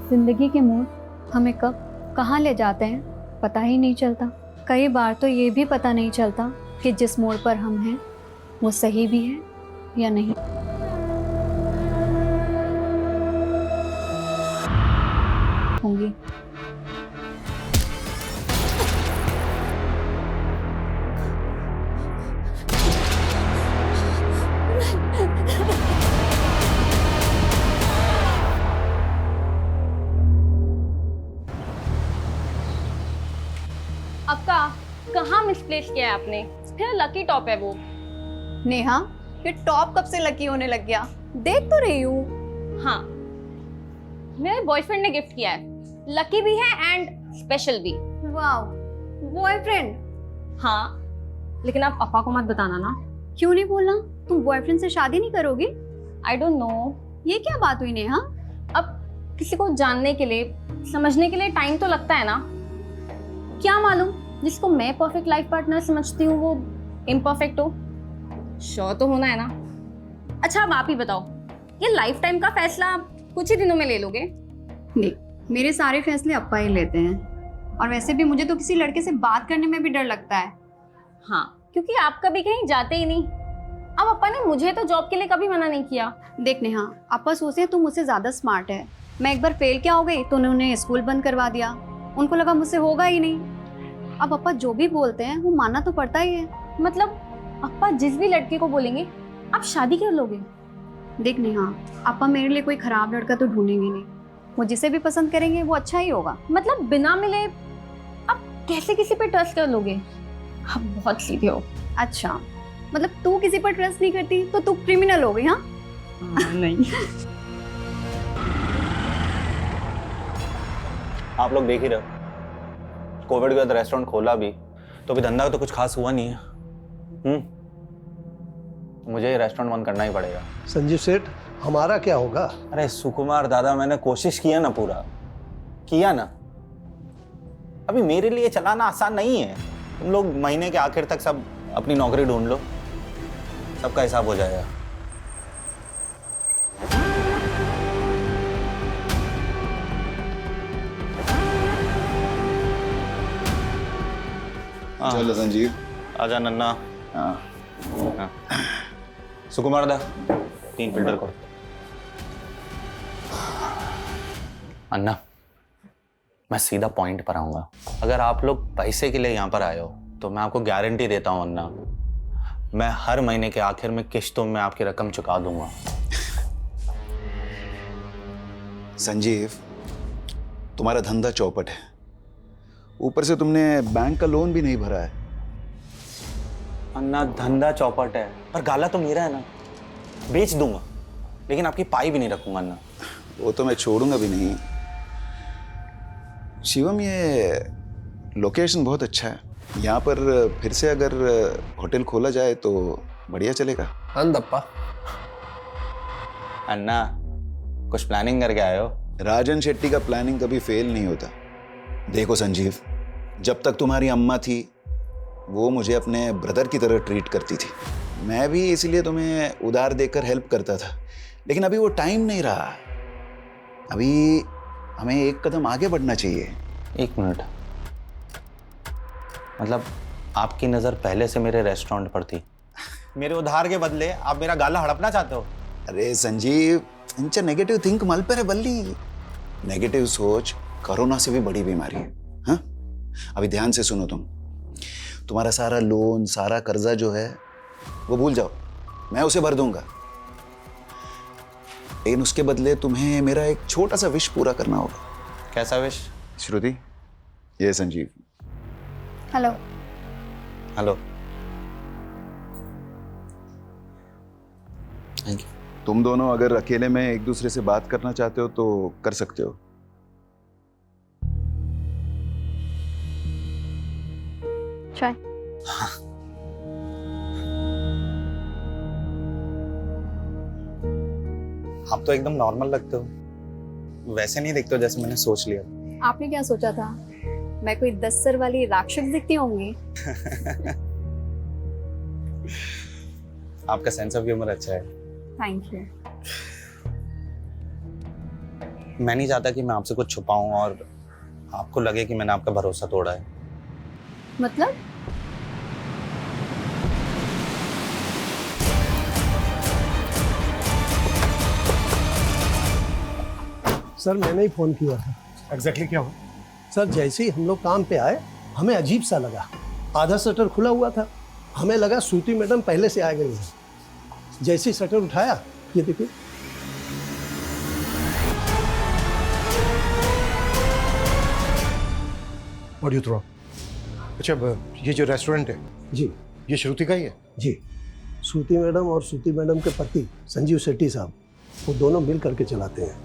जिंदगी के मोड़ हमें कब कहाँ ले जाते हैं पता ही नहीं चलता। कई बार तो ये भी पता नहीं चलता कि जिस मोड़ पर हम हैं वो सही भी है या नहीं। होंगी आपका कहाँ मिसप्लेस किया है आपने? फिर लकी टॉप है वो। नेहा, ये टॉप कब से लकी होने लग गया? देख तो रही हूँ। हाँ, मेरे बॉयफ्रेंड ने गिफ्ट किया है। लकी भी है एंड स्पेशल भी। वाह, बॉयफ्रेंड? हाँ, लेकिन आप पापा को मत बताना ना। क्यों नहीं बोलना? तुम बॉयफ्रेंड से शादी नहीं करोगी? I don't know. ये क्या बात हुई नेहा? अब किसी को जानने के लिए, समझने के लिए टाइम तो लगता है ना। क्या मालूम जिसको मैं परफेक्ट लाइफ पार्टनर समझती हूँ वो इम्परफेक्ट हो। श्योर तो होना है ना। अच्छा, अब आप ही बताओ, ये लाइफ टाइम का फैसला आप कुछ ही दिनों में ले लोगे? देख, मेरे सारे फैसले अप्पा ही लेते हैं और वैसे भी मुझे तो किसी लड़के से बात करने में भी डर लगता है। हाँ, क्योंकि आप कभी कहीं जाते ही नहीं। अब अप्पा ने मुझे तो जॉब के लिए कभी मना नहीं किया। देख नेहा, अप्पा सोचते हैं तुम मुझसे ज्यादा स्मार्ट है। मैं एक बार फेल क्या हो गई तो उन्होंने स्कूल बंद करवा दिया। उनको लगा मुझसे होगा ही नहीं। अब अप्पा जो भी बोलते हैं वो मानना तो पड़ता ही है। मतलब अप्पा जिस भी लड़के को बोलेंगे आप शादी कर लोगे? देख नेहा, अप्पा मेरे लिए कोई खराब लड़का तो ढूंढेंगे नहीं। वो जिसे भी पसंद करेंगे वो अच्छा ही होगा। मतलब बिना मिले आप कैसे किसी पे ट्रस्ट कर लोगे? आप बहुत सीधे हो। अच्छा, मतलब तू किसी पर ट्रस्ट नहीं करती तो तू क्रिमिनल हो गई? हाँ नहीं। आप लोग देख ही रहे हो, कोविड के बाद रेस्टोरेंट खोला भी तो भी धंधा तो कुछ खास हुआ नहीं है। मुझे ये रेस्टोरेंट बंद करना ही पड़ेगा। संजीव सेठ, हमारा क्या होगा? अरे सुकुमार दादा, मैंने कोशिश किया ना, पूरा किया ना। अभी मेरे लिए चलाना आसान नहीं है। तुम लोग महीने के आखिर तक सब अपनी नौकरी ढूंढ लो, सबका हिसाब हो जाएगा। चलो संजीव। आजा नन्ना। हाँ, सुकुमार दा, 3 फिल्टर को। अन्ना, मैं सीधा पॉइंट पर आऊंगा। अगर आप लोग पैसे के लिए यहाँ पर आए हो तो मैं आपको गारंटी देता हूँ अन्ना, मैं हर महीने के आखिर में किश्तों में आपकी रकम चुका दूंगा। संजीव, तुम्हारा धंधा चौपट है, ऊपर से तुमने बैंक का लोन भी नहीं भरा है। अन्ना, धंधा चौपट है पर गाला तो मेरा है ना। बेच दूंगा लेकिन आपकी पाई भी नहीं रखूंगा अन्ना। वो तो मैं छोड़ूंगा भी नहीं। शिवम, ये लोकेशन बहुत अच्छा है, यहाँ पर फिर से अगर होटल खोला जाए तो बढ़िया चलेगा। अंदप्पा, अन्ना, कुछ प्लानिंग करके आए हो? राजन शेट्टी का प्लानिंग कभी फेल नहीं होता। देखो संजीव, जब तक तुम्हारी अम्मा थी वो मुझे अपने ब्रदर की तरह ट्रीट करती थी। मैं भी इसलिए तुम्हें उधार देकर हेल्प करता था, लेकिन अभी वो टाइम नहीं रहा। अभी हमें एक कदम आगे बढ़ना चाहिए। 1 मिनट, मतलब आपकी नज़र पहले से मेरे रेस्टोरेंट पर थी, मेरे उधार के बदले आप मेरा गाला हड़पना चाहते हो? अरे संजीव, इंचा नेगेटिव थिंक मल पर है बल्ली। नेगेटिव सोच कोरोना से भी बड़ी बीमारी है। हाँ, अभी ध्यान से सुनो। तुम्हारा सारा लोन, सारा कर्जा जो है वो भूल जाओ, मैं उसे भर दूंगा। लेकिन उसके बदले तुम्हें मेरा एक छोटा सा विश पूरा करना होगा। कैसा विश? श्रुति, ये Sanjeev. Hello. Hello. Thank you. तुम दोनों अगर अकेले में एक दूसरे से बात करना चाहते हो तो कर सकते हो। चाय? आप तो एकदम नॉर्मल लगते हो, वैसे नहीं दिखते हो जैसे मैंने सोच लिया। आपने क्या सोचा था? मैं कोई 10 सर वाली राक्षस दिखती होंगी? आपका सेंस ऑफ ह्यूमर अच्छा है। Thank you. मैं नहीं चाहता कि मैं आपसे कुछ छुपाऊं और आपको लगे कि मैंने आपका भरोसा तोड़ा है। मतलब सर मैंने ही फ़ोन किया था। एग्जैक्टली क्या हुआ? सर जैसे ही हम लोग काम पे आए हमें अजीब सा लगा। आधा शटर खुला हुआ था, हमें लगा श्रुति मैडम पहले से आ गई है। जैसे ही शटर उठाया, ये देखिए व्हाट यू थ्रो? अच्छा ये जो रेस्टोरेंट है जी ये श्रुति का ही है? जी, श्रुति मैडम और श्रुति मैडम के पति संजीव शेट्टी साहब, वो दोनों मिल करके चलाते हैं।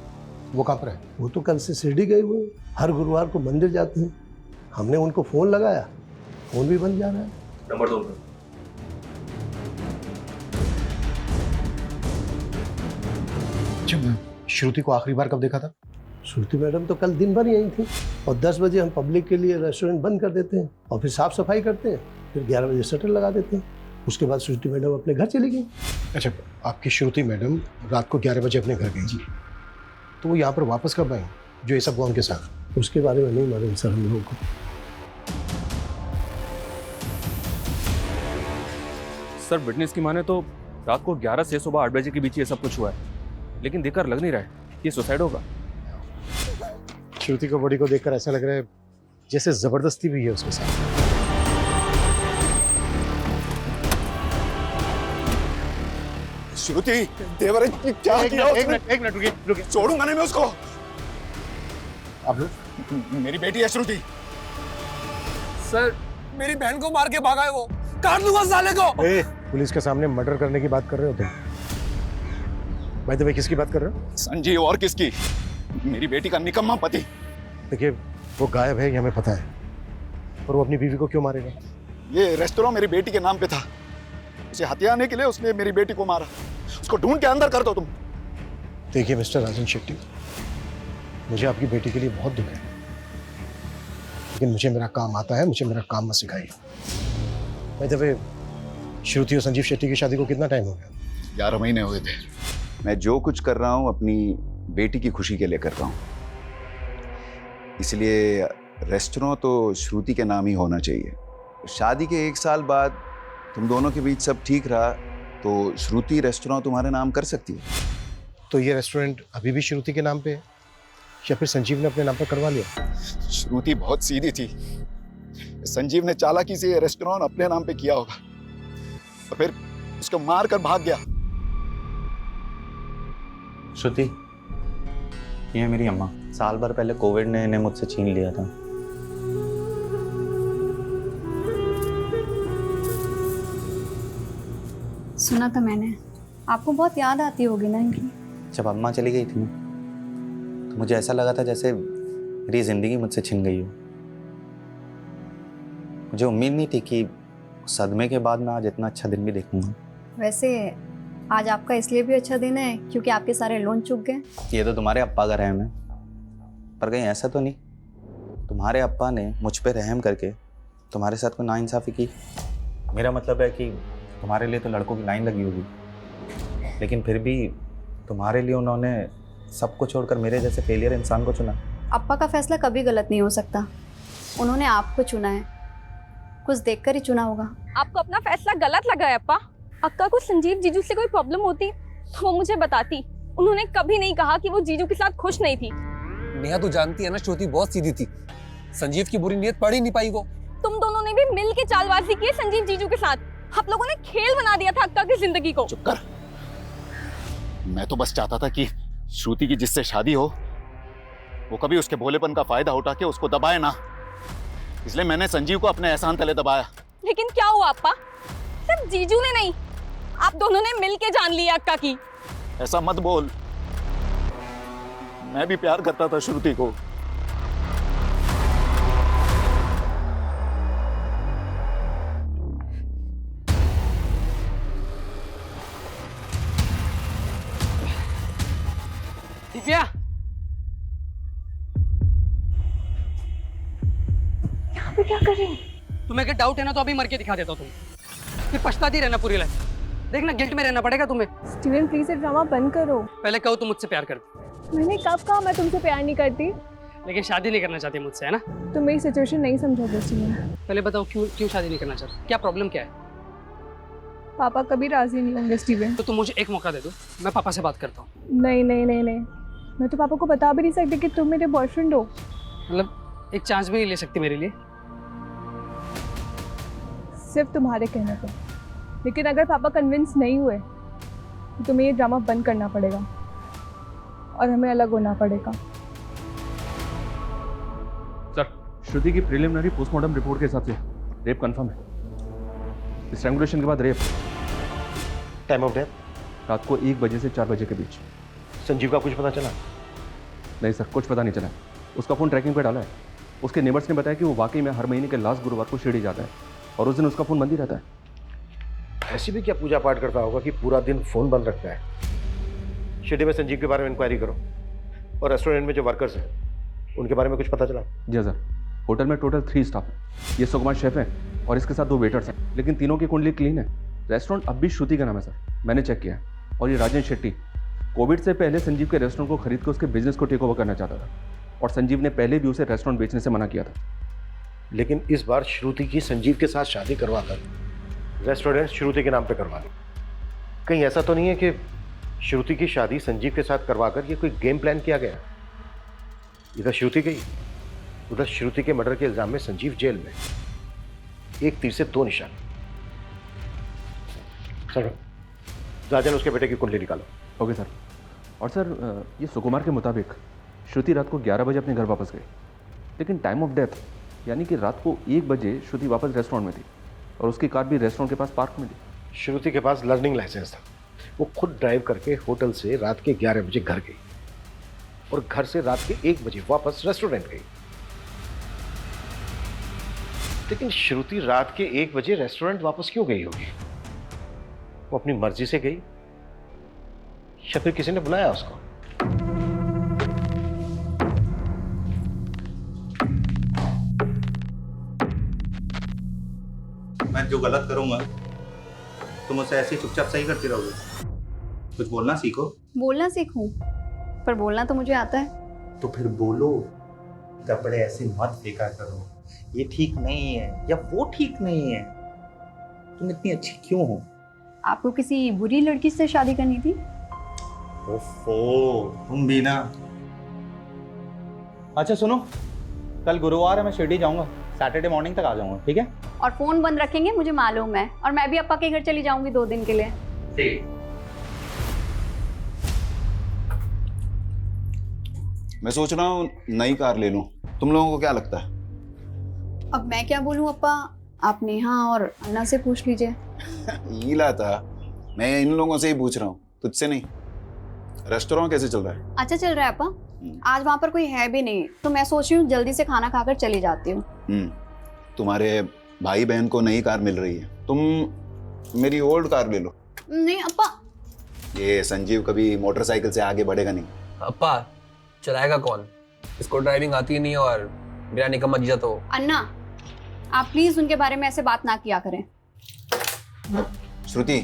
वो कहाँ पर है? वो तो कल से शिरडी गए हुए हैं, हर गुरुवार को मंदिर जाते हैं। हमने उनको फ़ोन लगाया, फ़ोन भी बंद जा रहा है। नंबर दो। अच्छा श्रुति को आखिरी बार कब देखा था? श्रुति मैडम तो कल दिन भर यहीं थी और 10 बजे हम पब्लिक के लिए रेस्टोरेंट बंद कर देते हैं और फिर साफ सफाई करते हैं, फिर 11 बजे शटर लगा देते हैं। उसके बाद श्रुति मैडम अपने घर चली गई। अच्छा आपकी श्रुति मैडम रात को 11 बजे अपने घर गई जी, तो वो यहाँ पर वापस कब आई जो ये सब हुआ उनके साथ? उसके बारे में नहीं मालूम सर हम लोगों को। सर विटनेस की माने तो रात को 11 से सुबह 8 बजे के बीच ये सब कुछ हुआ है, लेकिन देखकर लग नहीं रहा है ये सुसाइड होगा। श्रुति को बॉडी को देखकर ऐसा लग रहा है जैसे जबरदस्ती भी है उसके साथ। श्रुति देवर क्या किया उसने? एक मिनट रुकिए। छोड़ूंगा नहीं मैं उसको। आप लोग? मेरी बेटी है श्रुति। सर मेरी बहन को मार के भागा है वो, काट लूंगा साले को। पुलिस के सामने मर्डर करने की बात कर रहे हो तुम? बाय द वे किसकी बात कर रहे हो? संजीव और किसकी? मेरी बेटी का निकम्मा पति। देखिए वो गायब है ये हमें पता है, पर वो अपनी बीवी को क्यों मारेगा? ये रेस्टोरेंट मेरी बेटी के नाम पे था, उसे हथियाने के लिए उसने मेरी बेटी को मारा। उसको ढूंढ के अंदर कर दो तुम। देखिए मिस्टर राजन शेट्टी, मुझे आपकी बेटी के लिए बहुत दुख है, लेकिन मुझे मेरा काम आता है, मुझे मेरा काम मत सिखाइए। बाय द वे श्रुति और संजीव शेट्टी की शादी को कितना टाइम हो गया? 11 महीने हुए थे। मैं जो कुछ कर रहा हूँ अपनी बेटी की खुशी के लिए कर रहा हूँ, इसलिए रेस्टोरेंट तो श्रुति के नाम ही होना चाहिए। शादी के 1 साल बाद तुम दोनों के बीच सब ठीक रहा तो श्रुति रेस्टोरेंट तुम्हारे नाम कर सकती है। तो ये रेस्टोरेंट अभी भी श्रुति के नाम पे है या फिर संजीव ने अपने नाम पर करवा लिया? श्रुति बहुत सीधी थी, संजीव ने चालाकी से ये रेस्टोरेंट अपने नाम पे किया होगा और फिर उसको मार कर भाग गया। श्रुति, ये है मेरी अम्मा। साल भर पहले कोविड ने इन्हें मुझसे छीन लिया था। सुना था मैंने, आपको बहुत याद आती होगी ना इनकी। जब अम्मा चली गई थी ना, तो मुझे ऐसा लगा था जैसे मेरी जिंदगी मुझसे छिन गई हो। मुझे उम्मीद नहीं थी कि सदमे के बाद मैं आज इतना अच्छा दिन भी देखूंगा। वैसे आज आपका इसलिए भी अच्छा दिन है क्योंकि आपके सारे लोन चुक गए। ये तो तुम्हारे अप्पा का रहम है, पर कहीं ऐसा तो नहीं तुम्हारे अप्पा ने मुझ पे रहम करके तुम्हारे साथ कोई नाइंसाफ़ी की? मेरा मतलब है कि तुम्हारे लिए तो लड़कों की लाइन लगी होगी, लेकिन फिर भी तुम्हारे लिए उन्होंने सबको छोड़कर मेरे जैसे फेलियर इंसान को चुना। अप्पा का फैसला कभी गलत नहीं हो सकता, उन्होंने आपको चुना है, कुछ देखकर ही चुना होगा। आपको अपना फैसला गलत लगा है अप्पा? अक्का को संजीव जीजू से कोई प्रॉब्लम होती तो वो मुझे बताती। उन्होंने कभी नहीं कहा कि वो जीजू के साथ खुश नहीं थी। नेहा तू जानती है ना श्रुति बहुत सीधी थी, संजीव की बुरी नीयत पढ़ ही नहीं पाई वो। तुम दोनों ने भी मिल के चालबाजी की है संजीव जीजू के साथ। आप लोगों ने खेल बना दिया था अक्का की जिंदगी को। चुप कर। मैं तो बस चाहता था कि श्रुति की जिससे शादी हो वो कभी उसके भोलेपन का फायदा उठा के उसको दबाए ना, इसलिए मैंने संजीव को अपने एहसान तले दबाया। लेकिन क्या हुआ अप्पा? सिर्फ जीजू ने नहीं, आप दोनों ने मिल के जान लिया अक्का की। ऐसा मत बोल, मैं भी प्यार करता था श्रुति को। दिव्या यहाँ पे क्या कर रही हो? तुम्हें अगर डाउट है ना तो अभी मर के दिखा देता हूँ, तुम फिर पछताती रहना पूरी लाइफ। देखना गिल्ट में रहना पड़ेगा तुम्हें। स्टीवन प्लीज ये ड्रामा बंद करो। पहले कहो तुम मुझसे प्यार करती, मैंने कब कहा मैं तुमसे प्यार नहीं करती? लेकिन शादी नहीं करना चाहती मुझसे, है ना? तुम मेरी सिचुएशन नहीं समझोगे इसलिए। पहले बताओ क्यों क्यों शादी नहीं करना चाहती? क्या प्रॉब्लम क्या है? पापा कभी राजी नहीं होंगे स्टीवन। तो तुम मुझे एक मौका दे दो, मैं पापा से बात करता हूँ। नहीं नहीं नहीं नहीं, मैं तो पापा को बता भी नहीं सकती कि तुम मेरे बॉयफ्रेंड हो। मतलब एक चांस भी नहीं ले सकती मेरे लिए? सिर्फ तुम्हारे कहने पर। लेकिन अगर पापा कन्विंस नहीं हुए तो तुम्हें ये ड्रामा बंद करना पड़ेगा और हमें अलग होना पड़ेगा। सर, श्रुति की प्रिलिमिनरी पोस्टमार्टम रिपोर्ट के हिसाब से रेप कंफर्म है। स्ट्रैंगुलेशन के बाद रेप। Time of death? रात को 1 बजे से 4 बजे के बीच। संजीव का कुछ पता चला? नहीं सर, कुछ पता नहीं चला। उसका फ़ोन ट्रैकिंग पे डाला है। उसके नेबर्स ने बताया कि वो वाकई में हर महीने के लास्ट गुरुवार को शिरडी जाता है और उस दिन उसका फ़ोन बंद ही रहता है। ऐसी भी क्या पूजा पाठ करता होगा कि पूरा दिन फोन बंद रखता है? शिरडी में संजीव के बारे में इंक्वायरी करो और रेस्टोरेंट में जो वर्कर्स हैं उनके बारे में कुछ पता चला? जी सर, होटल में टोटल 3 स्टाफ है। ये सुकुमार शेफ है और इसके साथ 2 वेटर्स हैं, लेकिन तीनों की कुंडली क्लीन है। रेस्टोरेंट अब भी श्रुति का नाम है सर, मैंने चेक किया है। और ये राजेश शेट्टी कोविड से पहले संजीव के रेस्टोरेंट को खरीद कर उसके बिजनेस को टेक ओवर करना चाहता था और संजीव ने पहले भी उसे रेस्टोरेंट बेचने से मना किया था। लेकिन इस बार श्रुति की संजीव के साथ शादी करवाकर रेस्टोरेंट श्रुति के नाम पे करवा दी। कहीं ऐसा तो नहीं है कि श्रुति की शादी संजीव के साथ करवाकर ये कोई गेम प्लान किया गया? इधर श्रुति गई, उधर श्रुति के मर्डर के इल्जाम में संजीव जेल में। एक तीर से 2 निशान। चलो राजन, उसके बेटे की कुंडली निकालो। Okay sir. और सर, ये सुकुमार के मुताबिक श्रुति रात को 11 बजे अपने घर वापस गई, लेकिन टाइम ऑफ डेथ यानी कि रात को 1 बजे श्रुति वापस रेस्टोरेंट में थी और उसकी कार भी रेस्टोरेंट के पास पार्क में थी। श्रुति के पास लर्निंग लाइसेंस था। वो खुद ड्राइव करके होटल से रात के 11 बजे घर गई और घर से रात के 1 बजे वापस रेस्टोरेंट गई। लेकिन श्रुति रात के 1 बजे रेस्टोरेंट वापस क्यों गई होगी? वो अपनी मर्जी से गई या फिर किसी ने बुलाया उसको? मैं जो गलत करूंगा तुम उसे ऐसे ही चुपचाप सही करती रहोगे? कुछ बोलना सीखो। बोलना सीखूं, पर बोलना तो मुझे आता है। तो फिर बोलो। कपड़े ऐसे मत फेंका करो, ये ठीक नहीं है या वो ठीक नहीं है। तुम इतनी अच्छी क्यों हो? आपको किसी बुरी लड़की से शादी करनी थी? ओफो, तुम भी ना। अच्छा सुनो, कल गुरुवार है, मैं शिरडी जाऊंगा। सैटरडे मॉर्निंग तक आ जाऊंगा, ठीक है? और फोन बंद रखेंगे, मुझे मालूम है। और मैं भी अप्पा के घर चली जाऊंगी 2 दिन के लिए। ठीक। मैं सोच रहा हूँ नई कार ले लूं। तुम लोगों को क्या लगता है? अब मैं क्या बोलूं अप्पा, आप नेहा और अन्ना से पूछ लीजिए। ईला था, मैं इन लोगों से ही पूछ रहा हूँ, तुझसे नहीं। रेस्टोरेंट कैसे चल रहा है? अच्छा चल रहा है अप्पा। आज वहाँ पर कोई है भी नहीं, तो मैं सोच रही हूँ जल्दी से खाना खाकर चली जाती हूँ। तुम्हारे भाई बहन को नई कार मिल रही है, तुम मेरी ओल्ड कार ले लो। नहीं अप्पा। ये संजीव कभी मोटरसाइकिल से आगे बढ़ेगा नहीं। अप्पा, चलाएगा कौन? इसको ड्राइविंग आती नहीं और मेरा निकम्मा जीजा तो। अन्ना, आप प्लीज उनके बारे में ऐसे बात ना किया करें। श्रुति,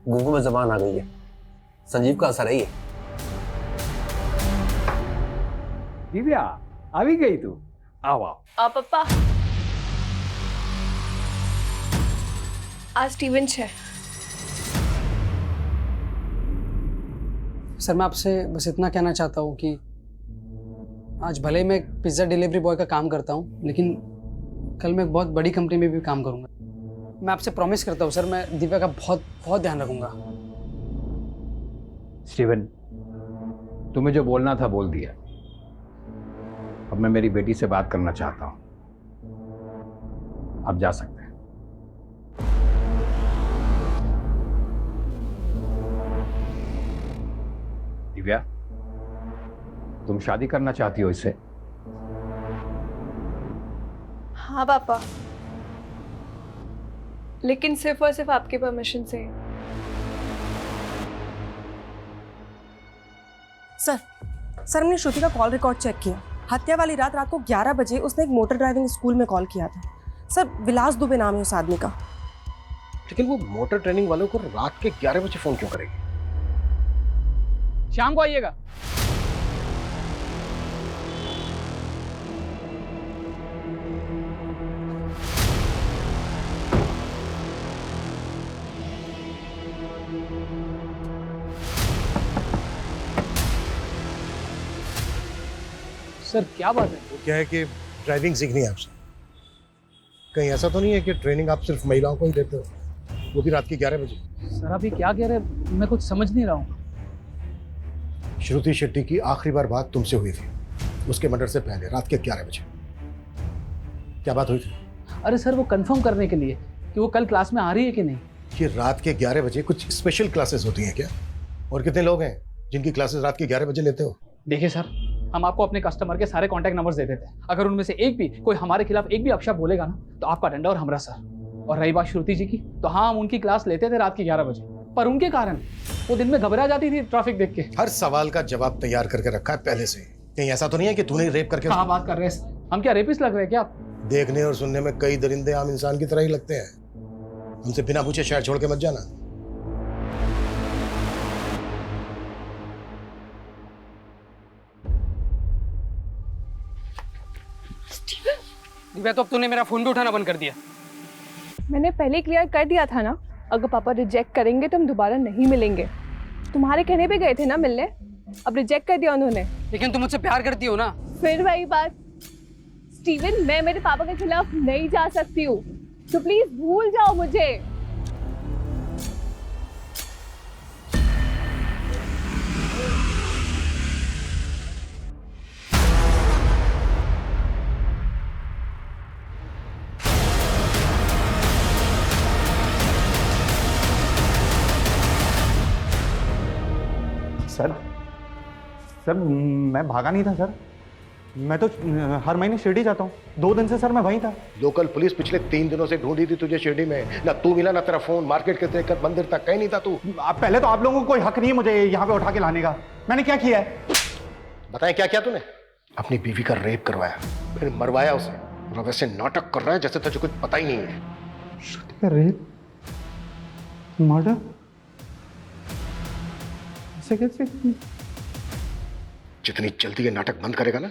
गुंगू में जबान आ गई है। संजीव का असर है ये। दिव्या, आ भी गई तू? आओ आओ। पप्पा, आज स्टीवन है। सर, मैं आपसे बस इतना कहना चाहता हूँ कि आज भले मैं एक पिज़्ज़ा डिलीवरी बॉय का काम करता हूँ, लेकिन कल मैं एक बहुत बड़ी कंपनी में भी काम करूँगा। मैं आपसे प्रॉमिस करता हूँ सर, मैं दिव्या का बहुत बहुत ध्यान रखूँगा। स्टीवन, तुम्हें जो बोलना था बोल दिया। अब मैं मेरी बेटी से बात करना चाहता हूँ। आप जा सकते हैं। दिव्या, तुम शादी करना चाहती हो इससे? हाँ पापा, लेकिन सिर्फ और सिर्फ आपके परमिशन से। सर हमने श्रुति का कॉल रिकॉर्ड चेक किया। हत्या वाली रात को 11 बजे उसने एक मोटर ड्राइविंग स्कूल में कॉल किया था। सर, विलास दुबे नाम है उस आदमी का। लेकिन वो मोटर ट्रेनिंग वालों को रात के 11 बजे फोन क्यों करेगी? शाम को आइएगा। सर क्या बात है? वो क्या है कि ड्राइविंग सीखनी है आपसे। कहीं ऐसा तो नहीं है कि ट्रेनिंग आप सिर्फ महिलाओं को ही देते हो, वो भी रात के 11 बजे? सर आप ये क्या कह रहे हैं? मैं कुछ समझ नहीं रहा हूँ। श्रुति शेट्टी की आखिरी बार बात तुमसे हुई थी उसके मर्डर से पहले, रात के 11 बजे। क्या बात हुई थी? अरे सर वो कंफर्म करने के लिए कि वो कल क्लास में आ रही है कि नहीं। कि रात के 11 बजे कुछ स्पेशल क्लासेस होती हैं क्या? और कितने लोग हैं जिनकी क्लासेस रात के 11 बजे लेते हो? देखिए सर, हम आपको अपने कस्टमर के सारे कॉन्टैक्ट नंबर्स दे देते हैं। अगर उनमें से एक भी कोई हमारे खिलाफ एक भी अपशब्द बोलेगा ना तो आपका डंडा और हमरा सर। और रही बात श्रुति जी की, तो हाँ हम उनकी क्लास लेते थे रात के 11 बजे, पर उनके कारण वो दिन में घबरा जाती थी ट्रैफिक देख के। हर सवाल का जवाब तैयार करके रखा है पहले से। कहीं ऐसा तो नहीं है कि तूने रेप करके? हाँ बात कर रहे हैं, हम क्या रेपिस्ट लग रहे हैं क्या आप? देखने और सुनने में कई दरिंदे आम इंसान की तरह ही लगते हैं। हमसे बिना पूछे शहर छोड़ के मत जाना। मैं तो अब तूने मेरा फोन भी उठाना बंद कर दिया। मैंने पहले क्लियर कर दिया था ना, अगर पापा रिजेक्ट करेंगे तो हम दोबारा नहीं मिलेंगे। तुम्हारे कहने पे गए थे ना मिलने, अब रिजेक्ट कर दिया उन्होंने। लेकिन तुम मुझसे प्यार करती हो ना? फिर वही बात स्टीवन, मैं मेरे पापा के खिलाफ नहीं जा सकती हूँ, तो प्लीज भूल जाओ मुझे। सर मैं भागा नहीं था सर, मैं तो हर महीने शिरडी जाता हूँ। 2 दिन से सर मैं वहीं था। लोकल पुलिस पिछले 3 दिनों से ढूंढी थी तुझे शिरडी में। ना तू मिला ना तेरा फोन, मार्केट के लेकर मंदिर तक कहीं नहीं था तू। पहले तो आप लोगों को कोई हक नहीं है मुझे यहाँ पे उठा के लाने का। मैंने क्या किया है? बताएं क्या किया तूने? अपनी बीवी का रेप करवाया, फिर मरवाया उसे, और वैसे नाटक कर रहा है जैसे तुझे कुछ पता ही नहीं है। श्रुति का रेप, मर्डर, ऐसे कैसे? जितनी जल्दी ये नाटक बंद करेगा ना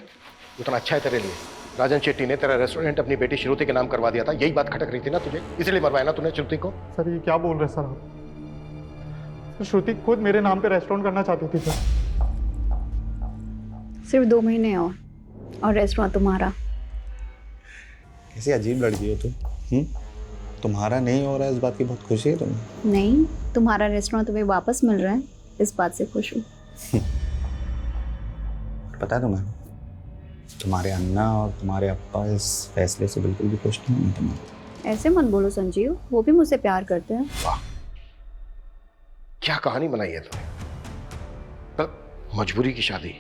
उतना अच्छा है तेरे लिए। राजन शेट्टी ने तेरा रेस्टोरेंट अपनी बेटी श्रुति के नाम करवा दिया था, यही बात खटक रही थी ना तुझे, इसलिए मरवाया ना तूने श्रुति को। सर ये क्या बोल रहे सर आप? श्रुति खुद मेरे नाम पे रेस्टोरेंट करना चाहती थी सर। सिर्फ 2 महीने और रेस्टोरेंट तुम्हारा। कैसी अजीब लड़की हो तुम। तुम्हारा नहीं हो रहा है इस बात की बहुत खुशी है तुम्हें? नहीं, तुम्हारा रेस्टोरेंट तुम्हें वापस मिल रहा है, इस बात से खुश हूँ। पता है तुम्हें, तुम्हारे अन्ना और तुम्हारे अप्पा इस फैसले से बिल्कुल भी खुश नहीं है तुम्हारे। ऐसे मत बोलो संजीव, वो भी मुझसे प्यार करते हैं। वाह, क्या कहानी बनाई है तुमने। पर मजबूरी की शादी,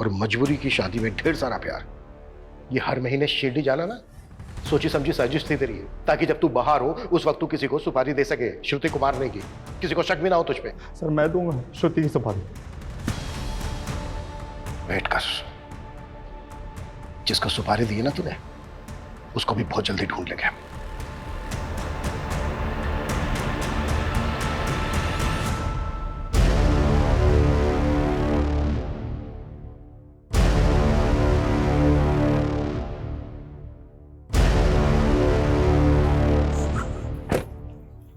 और मजबूरी की शादी में ढेर सारा प्यार। ये हर महीने शिरडी जाना ना सोची समझी साजिश थी तेरी, ताकि जब तू बाहर हो उस वक्त तू किसी को सुपारी दे सके श्रुति को मारने की, किसी को शक भी ना हो तुझ पे। सर मैं दूंगा श्रुति की सुपारी। वेट कर, जिसको सुपारी दी है ना तूने उसको भी बहुत जल्दी ढूंढ लेंगे।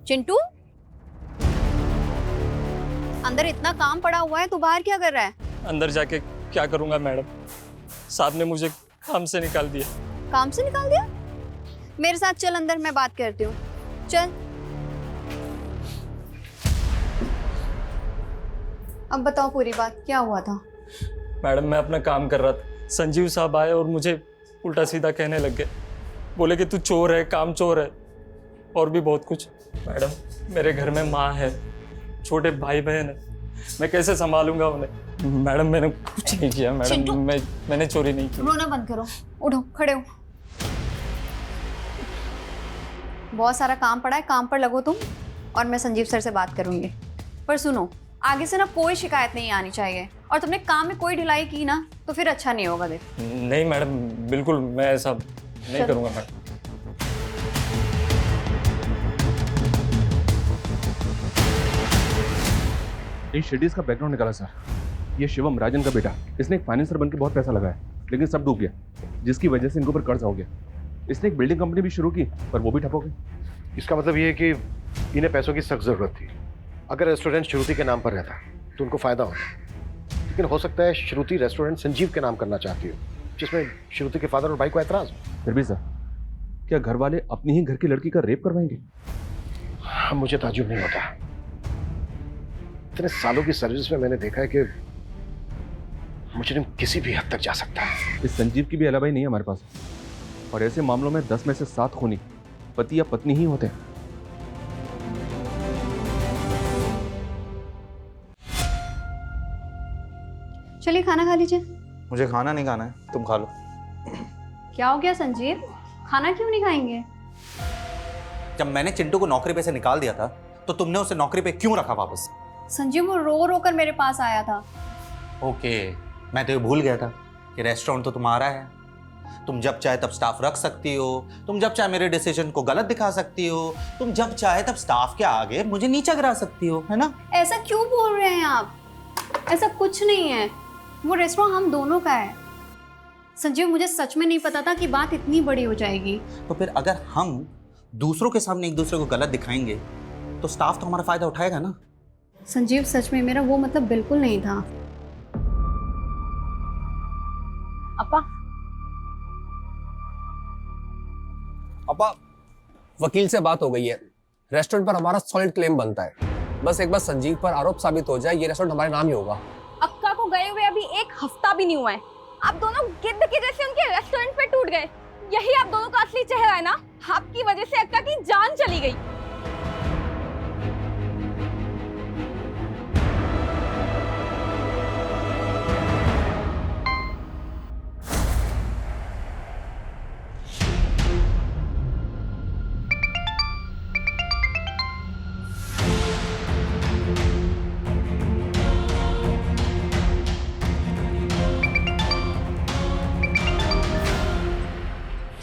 चिंटू, अंदर इतना काम पड़ा हुआ है, तू बाहर क्या कर रहा है? अंदर जाके क्या करूंगा मैडम, साहब ने मुझे काम से निकाल दिया। काम से निकाल दिया? मेरे साथ चल अंदर, मैं बात करती हूँ, चल। अब बताओ पूरी बात, क्या हुआ था? मैडम मैं अपना काम कर रहा था, संजीव साहब आए और मुझे उल्टा सीधा कहने लग गए। बोले कि तू चोर है, काम चोर है, और भी बहुत कुछ। मैडम मेरे घर में माँ है, छोटे भाई बहन है, मैं कैसे संभालूंगा उन्हें? मैडम मैंने कुछ नहीं किया मैडम, मैंने चोरी नहीं की। रोना बंद करो, उठो, खड़े हो। बहुत सारा काम पड़ा है, काम पर लगो तुम, और मैं संजीव सर से बात करूंगी। पर सुनो, आगे से ना कोई शिकायत नहीं आनी चाहिए, और तुमने काम में कोई ढिलाई की ना तो फिर अच्छा नहीं होगा। देख नहीं मैडम, बिल्कुल मैं ऐसा नहीं करूंगा मैडम। इन शेडीज का बैकग्राउंड निकाला सर। ये शिवम राजन का बेटा, इसने एक फाइनेंसर बनकर बहुत पैसा लगाया, लेकिन सब डूब गया, जिसकी वजह से इनके ऊपर कर्ज हो गया। इसने एक बिल्डिंग कंपनी भी शुरू की, पर वो भी ठप हो गई। इसका मतलब ये है कि इन्हें पैसों की सख्त जरूरत थी। अगर रेस्टोरेंट श्रुति के नाम पर रहता तो उनको फायदा होता, लेकिन हो सकता है श्रुति रेस्टोरेंट संजीव के नाम करना चाहती हो, जिसमें श्रुति के फादर और भाई को एतराज हो। फिर भी सर, क्या घर वाले अपनी ही घर की लड़की का रेप करवाएंगे? मुझे ताज्जुब नहीं होता। इतने सालों की सर्विस में मैंने देखा है कि मुजरिम किसी भी हद तक जा सकता है। इस संजीव की भी अलावा नहीं है हमारे पास, और ऐसे मामलों में 10 में से 7 खूनी पति या पत्नी ही होते हैं। चलिए खाना खा लीजिए। मुझे खाना नहीं खाना है, तुम खा लो। क्या हो गया संजीव, खाना क्यों नहीं खाएंगे? जब मैंने चिंटू को नौकरी पे से निकाल दिया था तो तुमने उसे नौकरी पे क्यों रखा वापस? संजीव वो रो रो कर मेरे पास आया था। ओके, मैं तो ये भूल गया था कि रेस्टोरेंट तो तुम्हारा है। तुम जब चाहे तब स्टाफ रख सकती हो, तुम जब चाहे मेरे डिसीजन को गलत दिखा सकती हो, तुम जब चाहे तब स्टाफ के आगे मुझे नीचा गिरा सकती हो, है ना? ऐसा क्यों बोल रहे हैं आप? ऐसा कुछ नहीं है, वो रेस्टोरेंट हम दोनों का है। संजीव मुझे सच में नहीं पता था कि बात इतनी बड़ी हो जाएगी। तो फिर अगर हम दूसरों के सामने एक दूसरे को गलत दिखाएंगे तो स्टाफ तो हमारा फायदा उठाएगा ना? संजीव सच में मेरा वो मतलब बिल्कुल नहीं था। अपा, वकील से बात हो गई है, रेस्टोरेंट पर हमारा सॉलिड क्लेम बनता है। बस एक बार संजीव पर आरोप साबित हो जाए, ये रेस्टोरेंट हमारे नाम ही होगा। अक्का को गए हुए अभी 1 हफ्ता भी नहीं हुआ है, आप दोनों गिद्ध के जैसे उनके रेस्टोरेंट पे टूट गए। यही आप दोनों का असली चेहरा है ना? आपकी वजह से अक्का की जान चली गई।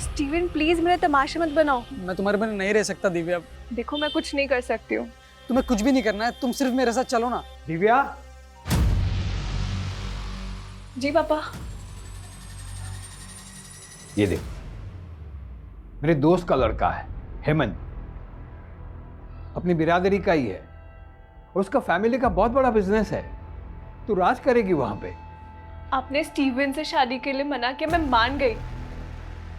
स्टीवन प्लीज मेरा तमाशा मत बनाओ। मैं तुम्हारे बिना नहीं रह सकता दिव्या। देखो मैं कुछ नहीं कर सकती हूँ। तुम्हें कुछ भी नहीं करना है, तुम सिर्फ मेरे साथ चलो ना। दिव्या, जी पापा। ये देख, मेरे दोस्त का लड़का है हेमंत, अपनी बिरादरी का ही है, और उसका फैमिली का बहुत बड़ा बिजनेस है। तू राज करेगी वहां पे। आपने स्टीवन से शादी के लिए मना किया, मैं मान गई।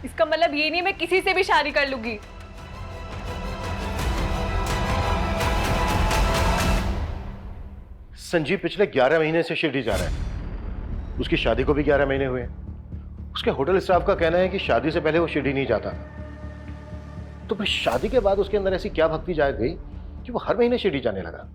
इसका मतलब ये नहीं मैं किसी से भी शादी कर लूंगी। संजीव पिछले 11 महीने से शिरडी जा रहा है। उसकी शादी को भी 11 महीने हुए। उसके होटल स्टाफ का कहना है कि शादी से पहले वो शिरडी नहीं जाता। तो फिर शादी के बाद उसके अंदर ऐसी क्या भक्ति जाग गई कि वो हर महीने शिरडी जाने लगा?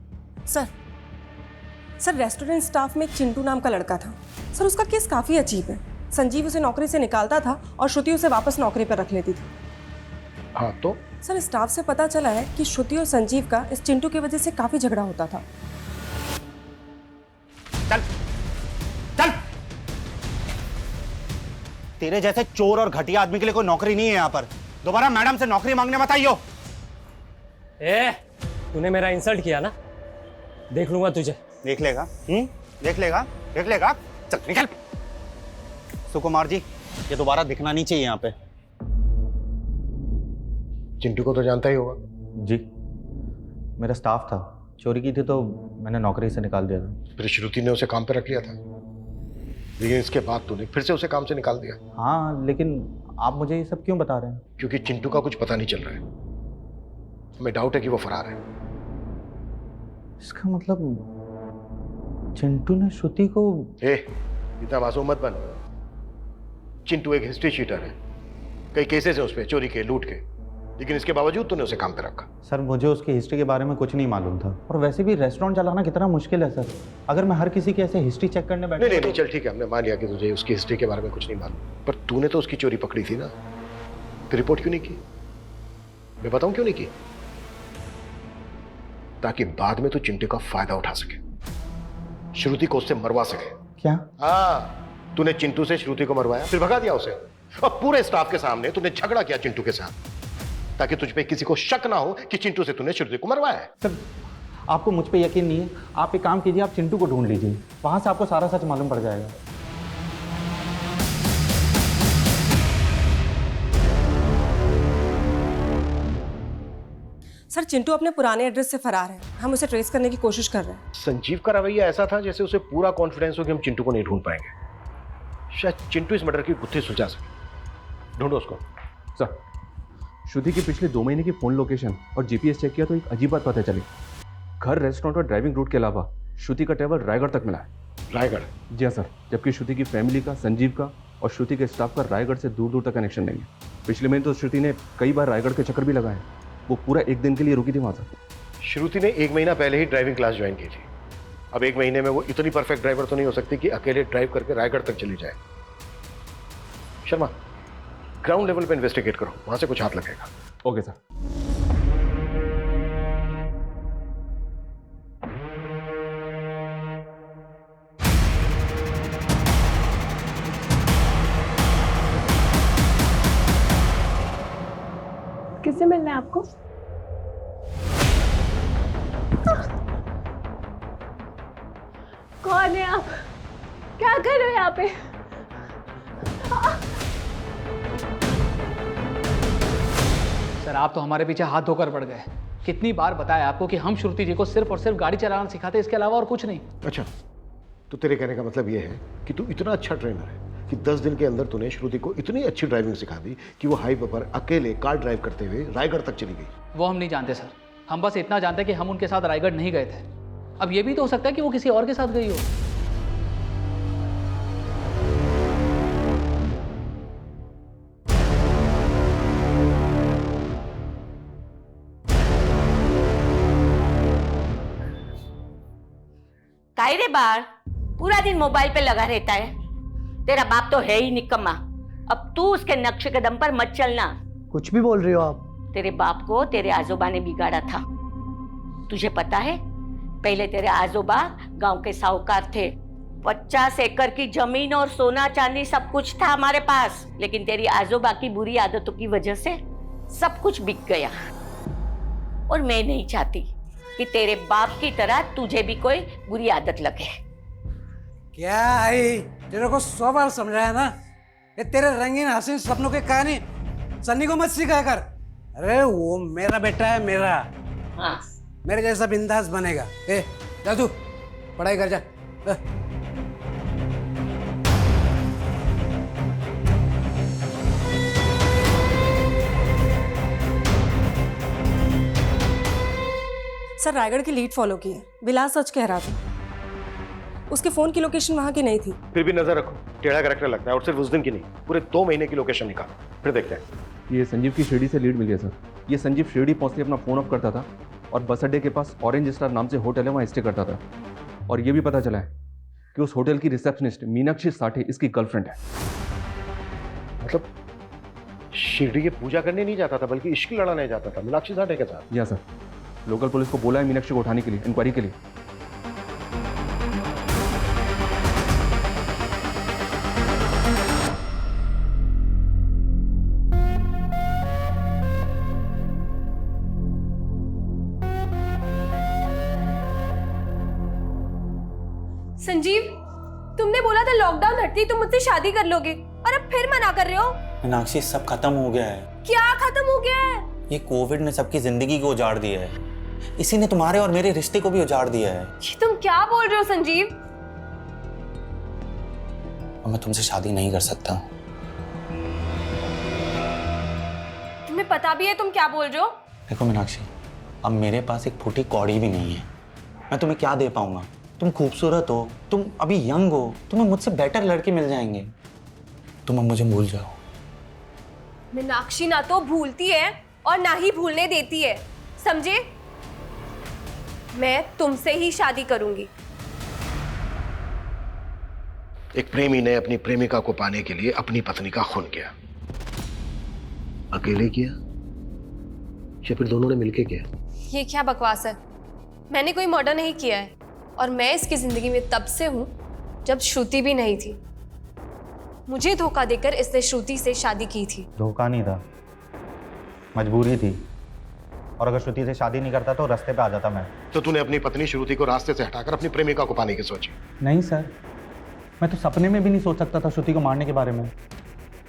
सर रेस्टोरेंट स्टाफ में एक चिंटू नाम का लड़का था। सर उसका केस काफ़ी अजीब है। संजीव उसे नौकरी से निकालता था और श्रुति उसे वापस नौकरी पर रख लेती थी। हाँ तो? सर स्टाफ से पता चला है कि श्रुति और संजीव का इस चिंटू की वजह से काफ़ी झगड़ा होता था। चल चल, तेरे जैसे चोर और घटिया आदमी के लिए कोई नौकरी नहीं है यहाँ पर। दोबारा मैडम से नौकरी मांगने मत आइयो। तूने मेरा इंसल्ट किया ना, देख लूंगा तुझे। देख लेगा? देख लेगा, देख लेगा। चल निकल। सुकुमार जी, ये दोबारा दिखना नहीं चाहिए यहाँ पे। चिंटू को तो जानता ही होगा। जी, मेरा स्टाफ था, चोरी की थी तो मैंने नौकरी से निकाल दिया था। फिर श्रुति ने उसे काम पे रख लिया था, लेकिन इसके बाद तूने फिर से उसे काम से निकाल दिया। हाँ, लेकिन आप मुझे ये सब क्यों बता रहे हैं? क्योंकि चिंटू का कुछ पता नहीं चल रहा है। हमें डाउट है कि वो फरार है। इसका मतलब चिंटू ने श्रुति को... इतना मासूम मत बन। चिंटू एक हिस्ट्री शीटर है, कई केसेस है उस पे, चोरी के, लूट के, लेकिन इसके बावजूद तूने उसे काम पे रखा। सर मुझे उसकी हिस्ट्री के बारे में कुछ नहीं मालूम था, और वैसे भी रेस्टोरेंट चलाना कितना मुश्किल है सर। अगर मैं हर किसी की ऐसे हिस्ट्री चेक करने बैठा... नहीं, चल ठीक है, हमने मान लिया कि तुझे उसकी हिस्ट्री के बारे में कुछ नहीं मालूम, पर तूने तो उसकी चोरी पकड़ी थी ना, तो रिपोर्ट क्यों नहीं की? मैं बताऊं क्यों नहीं की? ताकि बाद में तू चिंटू का फायदा उठा सके, श्रुति को उससे मरवा सके। क्या? हाँ, तूने चिंटू से श्रुति को मरवाया, फिर भगा दिया उसे, और पूरे स्टाफ के सामने तूने झगड़ा किया चिंटू के साथ, ताकि तुझ पे किसी को शक ना हो कि चिंटू से तूने श्रुति को मरवाया है। सर, आपको मुझ पे यकीन नहीं है? आप एक काम कीजिए, आप चिंटू को ढूंढ लीजिए, वहां से आपको सारा सच मालूम पड़ जाएगा। सर चिंटू अपने पुराने एड्रेस से फरार है, हम उसे ट्रेस करने की कोशिश कर रहे हैं। संजीव का रवैया ऐसा था जैसे उसे पूरा कॉन्फिडेंस हो कि हम चिंटू को नहीं ढूंढ पाएंगे। शायद चिंटू इस मर्डर की गुत्थी सुलझा सके। ढूंढो उसको। सर, श्रुति की पिछले 2 महीने की फोन लोकेशन और जीपीएस चेक किया तो एक अजीब बात पता चली। घर, रेस्टोरेंट और ड्राइविंग रूट के अलावा श्रुति का ट्रैवल रायगढ़ तक मिला है। रायगढ़? जी हाँ सर, जबकि श्रुति की फैमिली का, संजीव का और श्रुति के स्टाफ का रायगढ़ से दूर दूर तक कनेक्शन नहीं है। पिछले महीने तो श्रुति ने कई बार रायगढ़ के चक्कर भी लगाए। वो पूरा 1 दिन के लिए रुकी थी वहाँ सर। श्रुति ने 1 महीना पहले ही ड्राइविंग क्लास ज्वाइन की थी। अब 1 महीने में वो इतनी परफेक्ट ड्राइवर तो नहीं हो सकती कि अकेले ड्राइव करके रायगढ़ तक चली जाए। शर्मा, ग्राउंड लेवल पे इन्वेस्टिगेट करो, वहां से कुछ हाथ लगेगा। Okay sir. किससे मिलना है आपको? कौन है आप? क्या कर रहे हो यहाँ पे? सर आप तो हमारे पीछे हाथ धोकर पड़ गए। कितनी बार बताया आपको कि हम श्रुति जी को सिर्फ और सिर्फ गाड़ी चलाना सिखाते, इसके अलावा और कुछ नहीं। अच्छा, तो तेरे कहने का मतलब ये है कि तू इतना अच्छा ट्रेनर है कि 10 दिन के अंदर तूने श्रुति को इतनी अच्छी ड्राइविंग सिखा दी कि वो हाईवे पर अकेले कार ड्राइव करते हुए रायगढ़ तक चली गई। वो हम नहीं जानते सर, हम बस इतना जानते हैं कि हम उनके साथ रायगढ़ नहीं गए थे। अब ये भी तो हो सकता है कि वो किसी और के साथ गई हो। काहे रे बार, पूरा दिन मोबाइल पे लगा रहता है। तेरा बाप तो है ही निकम्मा। अब तू उसके नक्शे कदम पर मत चलना। कुछ भी बोल रही हो आप। तेरे बाप को तेरे आजोबा ने बिगाड़ा था। तुझे पता है, पहले तेरे आजोबा गांव के साहूकार थे। 50 एकड़ की जमीन और सोना चांदी सब कुछ था हमारे पास, लेकिन तेरी आजोबा की बुरी आदतों की वजह से सब कुछ बिक गया। और मैं नहीं चाहती कि तेरे बाप की तरह तुझे भी कोई बुरी आदत लगे। क्या आई, तेरे को 100 बार समझाया ना, ये तेरे रंगीन हसीन सपनों की कहानी सन्नी को मत सिखाया कर। अरे वो मेरा बेटा है, मेरा। हाँ, मेरे जैसा बिंदास बनेगा। ए जा तू पढ़ाई कर जा। सर रायगढ़ की लीड फॉलो की है, विलास सच कह रहा था। उसके फोन की लोकेशन वहां की नहीं थी। फिर भी नजर रखो, टेढ़ा कैरेक्टर लगता है। और सिर्फ उस दिन की नहीं, पूरे 2 महीने की लोकेशन निकालो, फिर देखते हैं। ये संजीव की शिरडी से लीड मिली है सर। ये संजीव शिरडी पहुँचते अपना फ़ोन ऑफ करता था और बस अड्डे के पास ऑरेंज स्टार नाम से होटल है, वहाँ स्टे करता था। और ये भी पता चला है कि उस होटल की रिसेप्शनिस्ट मीनाक्षी साठे इसकी गर्लफ्रेंड है। मतलब शिरडी की पूजा करने नहीं जाता था, बल्कि इश्क लड़ाने जाता था मीनाक्षी साठे के साथ। जी हाँ सर, लोकल पुलिस को बोला है मीनाक्षी को उठाने के लिए, इंक्वायरी के लिए। संजीव, तुमने बोला था लॉकडाउन हटती तुम मुझसे शादी कर लोगे, और अब फिर मना कर रहे हो। मीनाक्षी, सब खत्म हो गया है। क्या खत्म हो गया है? ये कोविड ने सबकी जिंदगी को उजाड़ दिया है। इसी ने तुम्हारे और मेरे रिश्ते को भी उजाड़ दिया है। ये तुम क्या बोल रहे हो संजीव? और मैं तुमसे शादी नहीं कर सकता। तुम्हें पता भी है तुम क्या बोल रहे हो? देखो मीनाक्षी, अब मेरे पास एक फूटी कौड़ी भी नहीं है। मैं तुम्हें क्या दे पाऊंगा? तुम खूबसूरत हो, तुम अभी यंग हो, तुम्हें मुझसे बेटर लड़के मिल जाएंगे। तुम अब मुझे भूल जाओ। मीनाक्षी ना तो भूलती है और ना ही भूलने देती है, समझे? मैं तुमसे ही शादी करूंगी। एक प्रेमी ने अपनी प्रेमिका को पाने के लिए अपनी पत्नी का खून किया। अकेले किया या फिर दोनों ने मिलके किया? ये क्या बकवास है? मैंने कोई मर्डर नहीं किया है, और मैं इसकी जिंदगी में तब से हूं जब श्रुति भी नहीं थी। मुझे धोखा देकर इसने श्रुति से शादी की थी। धोखा नहीं था, मजबूरी थी। और अगर श्रुति से शादी नहीं करता तो रास्ते पे आ जाता मैं। तो तूने अपनी पत्नी श्रुति को रास्ते से हटाकर अपनी प्रेमिका को पाने की सोची? नहीं सर, मैं तो सपने में भी नहीं सोच सकता था श्रुति को मारने के बारे में।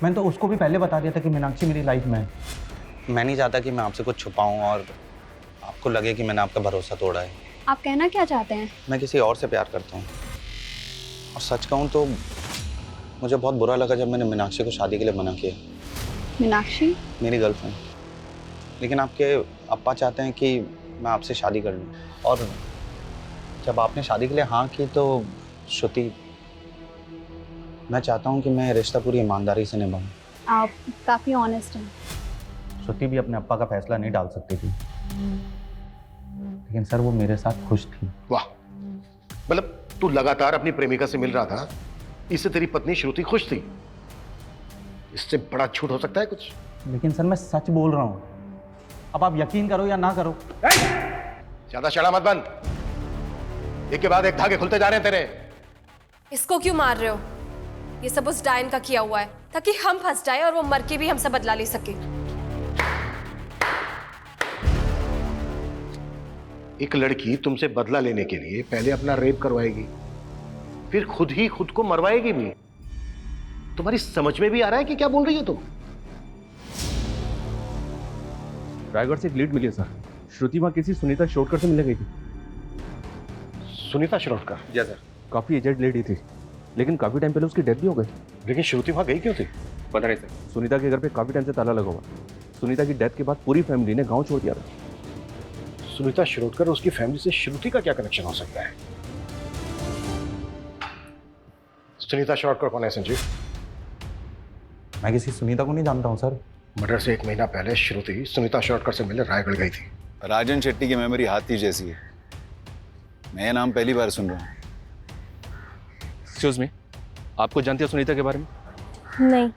मैंने तो उसको भी पहले बता दिया था कि मीनाक्षी मेरी लाइफ में है। मैं नहीं चाहता कि मैं आपसे कुछ छुपाऊं और आपको लगे कि मैंने आपका भरोसा तोड़ा है। आप कहना क्या चाहते हैं? मैं किसी और से प्यार करता हूँ, और सच कहूँ तो मुझे बहुत बुरा लगा जब मैंने मीनाक्षी को शादी के लिए मना किया। मीनाक्षी? मेरी गर्लफ्रेंड। लेकिन आपके अप्पा चाहते हैं कि मैं आपसे शादी कर लूँ, और जब आपने शादी के लिए हाँ की तो श्रुति, मैं चाहता हूँ कि मैं रिश्ता पूरी ईमानदारी से निभाऊँ। आप काफ़ी ऑनेस्ट हैं। श्रुति भी अपने अप्पा का फैसला नहीं डाल सकती थी, लेकिन सर वो मेरे साथ खुश थी। वाह, मतलब तू लगातार अपनी प्रेमिका से मिल रहा था, इससे तेरी पत्नी श्रुति खुश थी? इससे बड़ा झूठ हो सकता है कुछ? लेकिन सर मैं सच बोल रहा हूँ, अब आप यकीन करो या ना करो। ज्यादा शड़ा मत बन, एक के बाद एक धागे खुलते जा रहे हैं तेरे। इसको क्यों मार रहे हो? ये सब उस डायन का किया हुआ है ताकि हम फंस जाए और वो मर के भी हमसे बदला ले सके। एक लड़की तुमसे बदला लेने के लिए पहले अपना रेप करवाएगी, फिर खुद ही खुद को मरवाएगी भी। तुम्हारी समझ में भी आ रहा है कि क्या बोल रही हो तुम? रायगढ़ से एक लीड मिली है सर। श्रुति वहां किसी सुनीता शिरोडकर से मिलने गई थी। सुनीता शिरोडकर? जी सर। काफी एजेड लेडी थी, लेकिन काफी टाइम पहले उसकी डेथ भी हो गई। लेकिन श्रुति वहां गई क्यों थी? पता नहीं सर। सुनीता के घर पे काफी टाइम से ताला लगा हुआ। सुनीता की डेथ के बाद पूरी फैमिली ने गांव छोड़ दिया था। सुनीता शिरोडकर और उसकी फैमिली से श्रुति का क्या कनेक्शन हो सकता है? सुनीता शिरोडकर कौन है संजीव? मैं किसी सुनीता को नहीं जानता हूँ सर। मर्डर से 1 महीना पहले श्रुति सुनीता शिरोडकर से मिलने रायगढ़ गई थी। राजन शेट्टी की मेमोरी हाथी जैसी है। मैं ये नाम पहली बार सुन रहा हूँ। एक्सक्यूज मी, आपको जानती है सुनीता के बारे में? नहीं।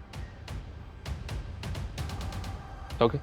ओके।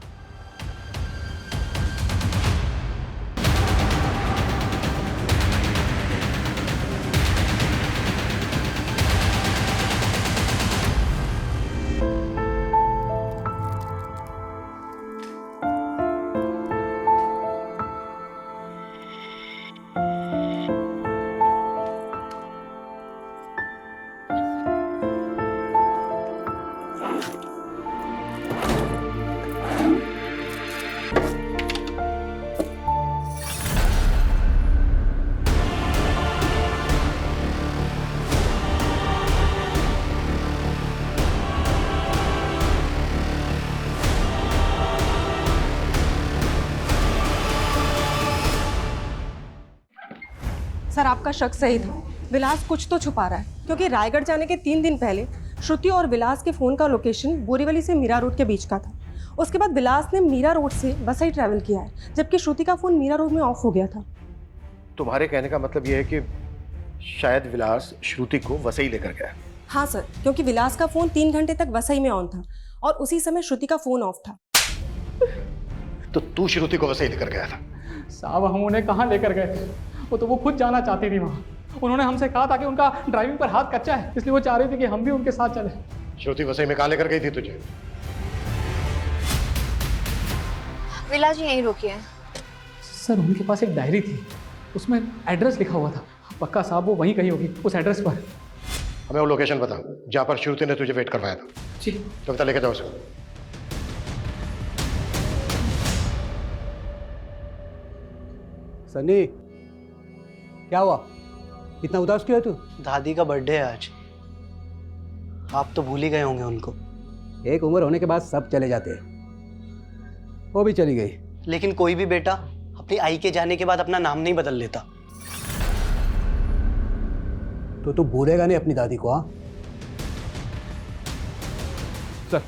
सर आपका शक सही था, विलास कुछ तो छुपा रहा है, क्योंकि रायगढ़ जाने के 3 दिन पहले श्रुति और विलास के फ़ोन का लोकेशन बोरीवली से मीरा रोड के बीच का था। उसके बाद विलास ने मीरा रोड से वसई ट्रैवल किया है, जबकि श्रुति का फ़ोन मीरा रोड में ऑफ हो गया था। तुम्हारे कहने का मतलब यह है कि शायद विलास श्रुति को वसई लेकर गया? हाँ सर, क्योंकि विलास का फ़ोन 3 घंटे तक वसई में ऑन था और उसी समय श्रुति का फ़ोन ऑफ था। तो तू श्रुति को वसई लेकर गया था? साहब हम उन्हें कहाँ लेकर गए थे, वो खुद जाना चाहती थी वहाँ। उन्होंने हमसे कहा था कि उनका ड्राइविंग पर हाथ कच्चा है, इसलिए वो चाह रही थी कि हम भी उनके साथ चले। श्रुति वसई में कहाँ लेकर गई थी तुझे? विलास जी यहीं रुकी है। सर उनके पास एक डायरी थी, उसमें एड्रेस लिखा हुआ था। पक्का साहब वो वहीं कहीं होगी, उस एड्रेस पर। हमें वो लोकेशन बता जहाँ पर श्रुति ने तुझे वेट करवाया था। जी। कविता लेके जाओ उसको। सनी, क्या हुआ? इतना उदास क्यों है तू? दादी का बर्थडे है आज। आप तो भूल ही गए होंगे उनको। एक उम्र होने के बाद सब चले जाते हैं। वो भी चली गई। लेकिन कोई भी बेटा अपनी आई के जाने के बाद अपना नाम नहीं बदल लेता। तो तू भूलेगा नहीं अपनी दादी को? हाँ सर,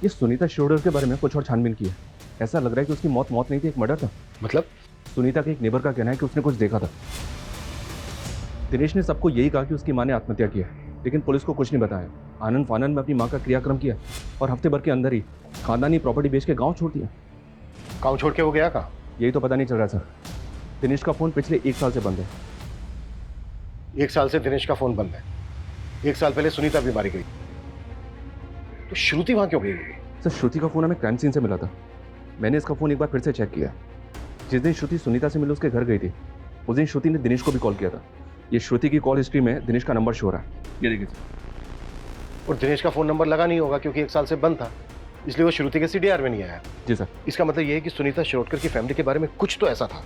ये सुनीता शिरोडकर के बारे में कुछ और छानबीन की है। ऐसा लग रहा है कि उसकी मौत नहीं थी, एक मर्डर था। मतलब? सुनीता के एक नेबर का कहना है कि उसने कुछ देखा था। दिनेश ने सबको यही कहा कि उसकी मां ने आत्महत्या की है, लेकिन पुलिस को कुछ नहीं बताया। आनंद फानन में अपनी मां का क्रियाक्रम किया और हफ्ते भर के अंदर ही खानदानी प्रॉपर्टी बेच के गांव छोड़ दिया। गांव छोड़ के वो गया कहाँ? यही तो पता नहीं चल रहा सर। दिनेश का फोन पिछले 1 साल से बंद है। 1 साल से दिनेश का फोन बंद है। 1 साल पहले सुनीता भी मारी गई, तो श्रुति वहां क्यों गई? सर श्रुति का फोन हमें क्राइम सीन से मिला था। मैंने इसका फोन एक बार फिर से चेक किया। जिस दिन श्रुति सुनीता से मिले उसके घर गई थी, उस दिन श्रुति ने दिनेश को भी कॉल किया था। ये श्रुति की कॉल हिस्ट्री में दिनेश का नंबर शो रहा है। ये देखिए सर। और दिनेश का फोन नंबर लगा नहीं होगा क्योंकि 1 साल से बंद था। इसलिए वो श्रुति के सीडीआर में नहीं आया। जी सर। इसका मतलब ये है कि सुनीता शिरोडकर की फैमिली के बारे में कुछ तो ऐसा था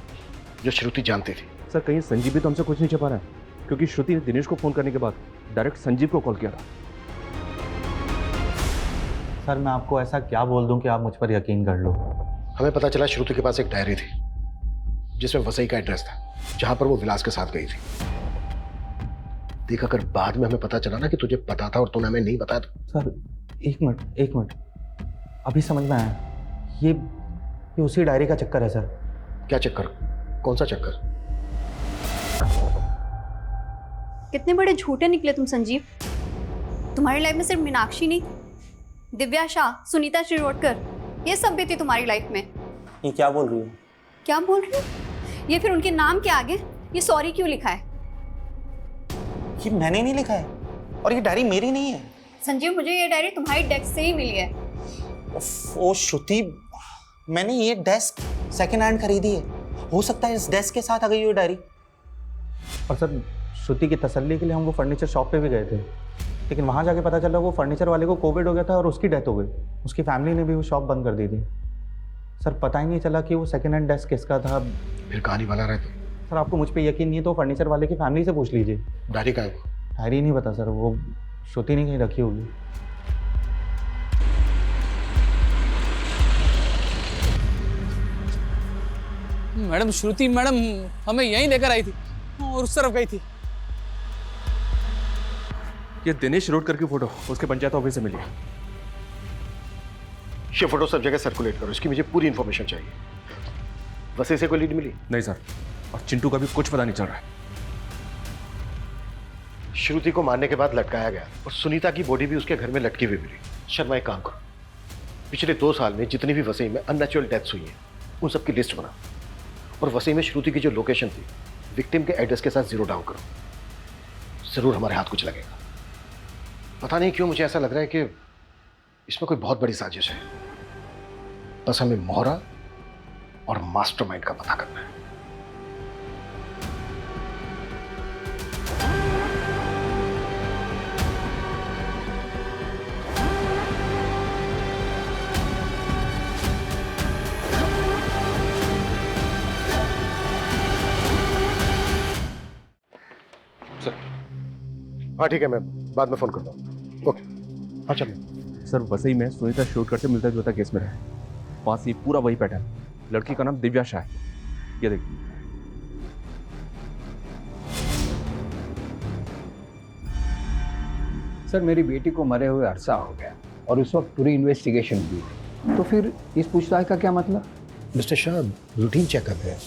जो श्रुति जानती थी। सर कहीं संजीव भी तो हमसे कुछ नहीं छिपा रहा है, क्योंकि श्रुति ने दिनेश को फोन करने के बाद डायरेक्ट संजीव को कॉल किया था। सर मैं आपको ऐसा क्या बोल दूं कि आप मुझ पर यकीन कर लो? हमें पता चला श्रुति के पास एक डायरी थी जिसमें वसई का एड्रेस था, जहां पर वो विलास के साथ गई थी। देख, अगर बाद में हमें पता चला ना कि तुझे पता था और तूने हमें नहीं बताया तो। सर एक मिनट, अभी समझ में आया, ये उसी डायरी का चक्कर है सर। क्या चक्कर? कौन सा चक्कर? कितने बड़े झूठे निकले तुम संजीव। तुम्हारी लाइफ में सिर्फ मीनाक्षी नहीं, दिव्या शाह, सुनीता शिरोडकर, ये सब भी थी तुम्हारी लाइफ में। ये क्या बोल रही हो? क्या बोल रही हो? ये फिर उनके नाम के आगे ये सॉरी क्यों लिखा है? ये मैंने नहीं लिखा है और ये डायरी मेरी नहीं है। संजीव, मुझे ये डायरी तुम्हारी डेस्क से ही मिली है। ओ श्रुति, मैंने ये डेस्क सेकंड हैंड खरीदी है। हो सकता है इस डेस्क के साथ आ गई ये डायरी। और सर श्रुति की तसल्ली के लिए हम वो फर्नीचर शॉप पे भी गए थे, लेकिन वहाँ जाके पता चला वो फर्नीचर वाले को कोविड हो गया था और उसकी डेथ हो गई। उसकी फैमिली ने भी वो शॉप बंद कर दी थी। सर पता ही नहीं चला कि वो सेकंड हैंड डेस्क किसका था। फिर कहानी बना रहे थे। सर आपको मुझ पे यकीन नहीं है तो फर्नीचर वाले की फैमिली से पूछ लीजिए। डायरी का है वो? डायरी नहीं पता सर, वो श्रुति ने कहीं रखी होगी। मैडम श्रुति मैडम हमें यहीं लेकर आई थी और उस तरफ गई थी। ये दिनेश शिरोडकर की फोटो उसके पंचायत ऑफिस से मिली है। ये फोटो सब जगह सर्कुलेट करो, इसकी मुझे पूरी इंफॉर्मेशन चाहिए। वैसे से कोई लीड मिली? नहीं सर, और चिंटू का भी कुछ पता नहीं चल रहा है। श्रुति को मारने के बाद लटकाया गया और सुनीता की बॉडी भी उसके घर में लटकी हुई मिली। शर्मा एक काम करो, पिछले 2 साल में जितनी भी वसई में अननेचुरल डेथ्स हुई हैं उन सबकी लिस्ट बना और वसई में श्रुति की जो लोकेशन थी विक्टिम के एड्रेस के साथ 0 डाउन करो। जरूर हमारे हाथ कुछ लगेगा। पता नहीं क्यों मुझे ऐसा लग रहा है कि इसमें कोई बहुत बड़ी साजिश है। बस हमें मोहरा और मास्टरमाइंड का पता करना है। हाँ ठीक है, मैं बाद में फोन करता हूँ। ओके, हाँ चलो। सर वसई में सुनीता शिरोडकर से मिलता जुलता केस में रहे, वहां से पूरा वही पैटर्न। लड़की का नाम दिव्या शाह है, ये देखिए। सर मेरी बेटी को मरे हुए अरसा हो गया और उस वक्त पूरी इन्वेस्टिगेशन हुई, तो फिर इस पूछताछ का क्या मतलब? मिस्टर शाह रूटीन चेक करते हैं,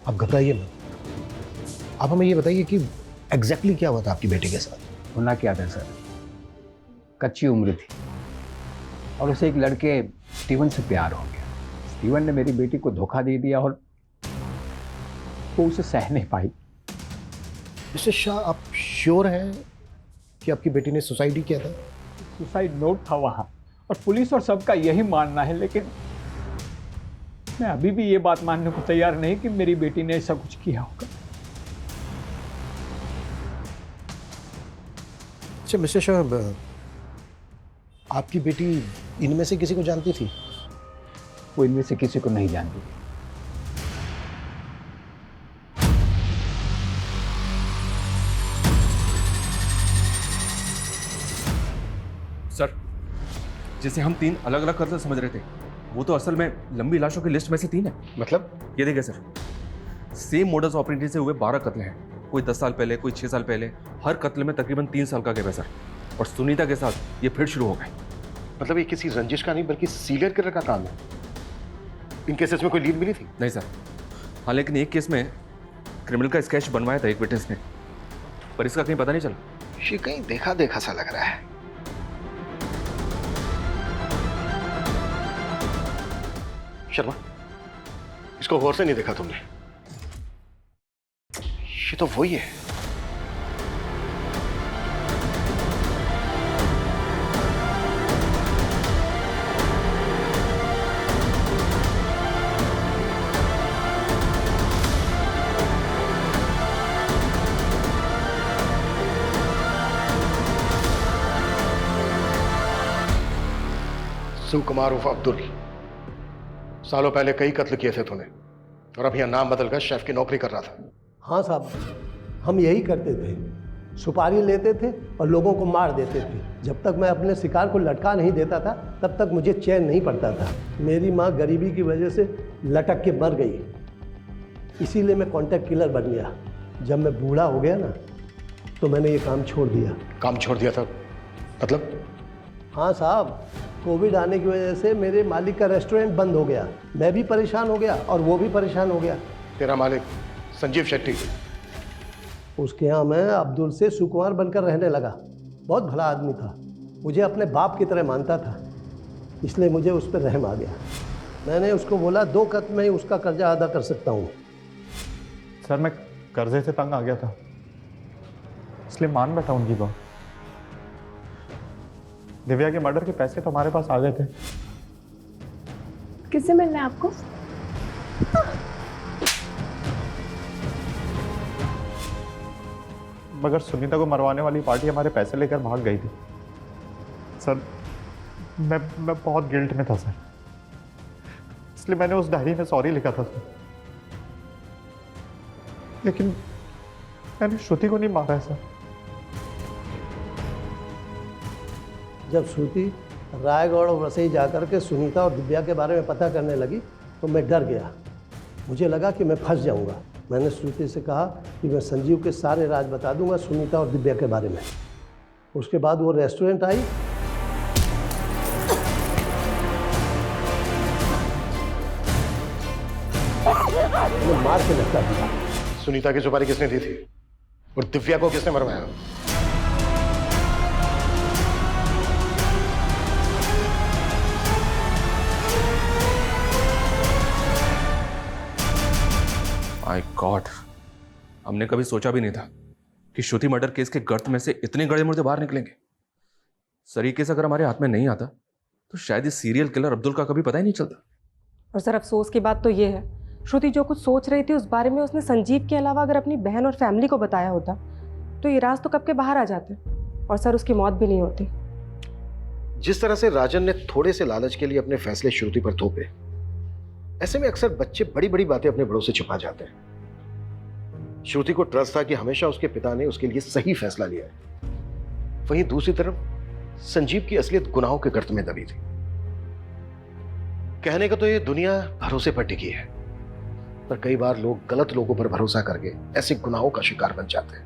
आप घबराइए मत। आप हमें ये बताइए कि एग्जैक्टली क्या हुआ था आपकी बेटी के साथ? होना क्या था सर, कच्ची उम्र थी और उसे एक लड़के स्टीवन से प्यार हो गया। स्टीवन ने मेरी बेटी को धोखा दे दिया और वो उसे सह नहीं पाई। मिस्टर शाह आप श्योर हैं कि आपकी बेटी ने सुसाइड ही किया था? सुसाइड नोट था वहाँ और पुलिस और सबका यही मानना है, लेकिन मैं अभी भी ये बात मानने को तैयार नहीं कि मेरी बेटी ने ऐसा कुछ किया होगा। अच्छा मिस्टर शाह, आपकी बेटी इनमें से किसी को जानती थी? वो इनमें से किसी को नहीं जानती। सर जिसे हम 3 अलग अलग कत्ल समझ रहे थे, वो तो असल में लंबी लाशों की लिस्ट में से 3 है। मतलब? ये देखिए सर, सेम मोडस ऑपरेंडी से हुए 12 कत्ल हैं। कोई 10 साल पहले, कोई 6 साल पहले। हर कत्ल में तकरीबन 3 साल का गैप है सर। और सुनीता के साथ ये फिर शुरू हो गए। मतलब ये किसी रंजिश का नहीं बल्कि सीरियल किलर का काम है। इन केसेस में कोई लीड मिली थी? नहीं सर। हाँ, लेकिन एक केस में क्रिमिनल का स्केच बनवाया था एक विटनेस ने, पर इसका कहीं पता नहीं चला। ये कहीं देखा देखा सा लग रहा है। शर्मा, इसको गौर से नहीं देखा तुमने? ये तो वही है। सुकुमार उर्फ अब्दुल, सालों पहले कई कत्ल किए थे तूने और अब यहाँ नाम बदलकर शेफ की नौकरी कर रहा था। हाँ साहब, हम यही करते थे, सुपारी लेते थे और लोगों को मार देते थे। जब तक मैं अपने शिकार को लटका नहीं देता था तब तक मुझे चैन नहीं पड़ता था। मेरी माँ गरीबी की वजह से लटक के मर गई, इसीलिए मैं कॉन्ट्रैक्ट किलर बन गया। जब मैं बूढ़ा हो गया ना तो मैंने ये काम छोड़ दिया। काम छोड़ दिया था मतलब? हाँ साहब, कोविड आने की वजह से मेरे मालिक का रेस्टोरेंट बंद हो गया। मैं भी परेशान हो गया और वो भी परेशान हो गया। तेरा मालिक संजीव शेट्टी, उसके यहाँ मैं अब्दुल से सुकुमार बनकर रहने लगा। बहुत भला आदमी था, मुझे अपने बाप की तरह मानता था, इसलिए मुझे उस पर रहम आ गया। मैंने उसको बोला 2 कत में ही उसका कर्जा अदा कर सकता हूँ। सर मैं कर्जे से तंग आ गया था, इसलिए मान बैठा उनकी बात। दिव्या के मर्डर के पैसे तो हमारे पास आ गए थे। किससे मिलना है आपको? मगर सुनीता को मरवाने वाली पार्टी हमारे पैसे लेकर भाग गई थी। सर मैं बहुत गिल्ट में था सर, इसलिए मैंने उस डायरी में सॉरी लिखा था सर। लेकिन मैंने श्रुति को नहीं मारा है सर। जब श्रुति रायगढ़ और वसई जाकर के सुनीता और दिव्या के बारे में पता करने लगी तो मैं डर गया। मुझे लगा कि मैं फंस जाऊंगा। मैंने श्रुति से कहा कि मैं संजीव के सारे राज बता दूंगा सुनीता और दिव्या के बारे में। उसके बाद वो रेस्टोरेंट आई, मैं मार के लटका दिया। सुनीता की सुपारी किसने दी थी और दिव्या को किसने मरवाया? माय गॉड, हमने कभी सोचा भी नहीं था कि श्रुति मर्डर केस के गर्त में से इतने गड़े मुर्दे बाहर निकलेंगे। सर ये केस अगर हमारे हाथ में नहीं आता तो शायद इस सीरियल किलर अब्दुल का कभी पता ही नहीं चलता। और सर अफसोस की बात तो ये है, श्रुति जो कुछ सोच रही थी उस बारे में उसने संजीव के अलावा अगर अपनी बहन और फैमिली को बताया होता तो ये राज तो कब के बाहर आ जाते और सर उसकी मौत भी नहीं होती। जिस तरह से राजन ने थोड़े से लालच के लिए अपने फैसले श्रुति पर थोपे, ऐसे में अक्सर बच्चे बड़ी बड़ी बातें अपने बड़ों से छिपा जाते हैं। श्रुति को ट्रस्ट था कि हमेशा उसके पिता ने उसके लिए सही फैसला लिया है। वहीं दूसरी तरफ संजीव की असलियत गुनाहों के गर्त में दबी थी। कहने का तो ये दुनिया भरोसे पर टिकी है, पर कई बार लोग गलत लोगों पर भरोसा करके ऐसे गुनाहों का शिकार बन जाते हैं।